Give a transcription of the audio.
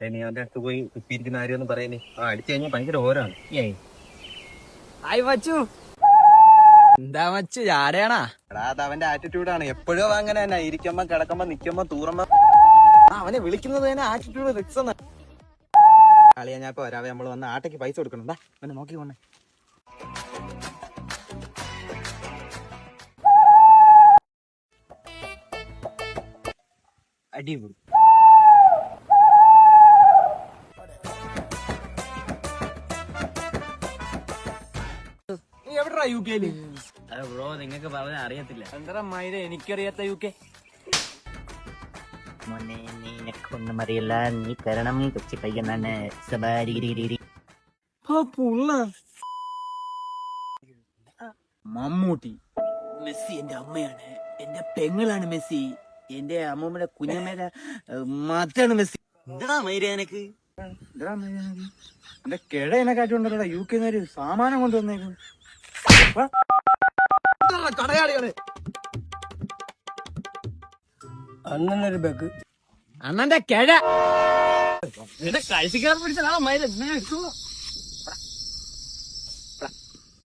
ഇനി അവന്റെ അടുത്ത് പോയി കുപ്പിയിരിക്കുന്ന ആരെയൊന്നും പറയുന്നേ. അടിച്ചു കഴിഞ്ഞാൽ ഭയങ്കര ഓരാണ്. ഹായ് മച്ചു. എന്താ മച്ചു ചാടയാണാ? എടാ അത് അവന്റെ ആറ്റിറ്റ്യൂഡാണ്. എപ്പോഴും അങ്ങനെ തന്നെ. ഇരിക്കുമ്പോ കിടക്കുമ്പോ നിക്കുമ്പോ തൂറുമ്പോ അവനെ വിളിക്കുന്നത് തന്നെ ആറ്റിറ്റ്യൂഡ് റിക്സ് എന്ന്. കളിയാ ഞാൻ ഇപ്പൊ വരാവേ. നമ്മള് വന്ന് ആട്ടയ്ക്ക് പൈസ കൊടുക്കണം. അവനെ നോക്കി പോണേ. അടിപൊളി. എവിടാ യു കെയില്? ബ്രോ നിങ്ങക്ക് പറഞ്ഞാൽ അറിയത്തില്ല. എന്താ മൈര എനിക്കറിയാത്ത യു കെ? മോനെ നിനക്കൊന്നും അറിയില്ല, നീ തരണം കൊച്ചു പയ്യനാണ്. മമ്മൂട്ടി മെസ്സി എന്റെ അമ്മയാണ്, എന്റെ പെങ്ങളാണ് മെസ്സി, എന്റെ അമ്മൂമ്മയുടെ കുഞ്ഞമ്മയുടെ മറ്റാണ് മെസ്സി. എന്താ മൈര എനക്ക്? എന്റെ കിഴ എന്നെ കാറ്റുണ്ടല്ലോ യു കെ ഒരു സാമാനം കൊണ്ടുവന്നേക്കും. കടയാളിയാണ് അണ്ണനൊരു ബഗ്. അണ്ണന്റെ കിഴ കഴിച്ചിക്കാൻ പിടിച്ചതാ മൈര.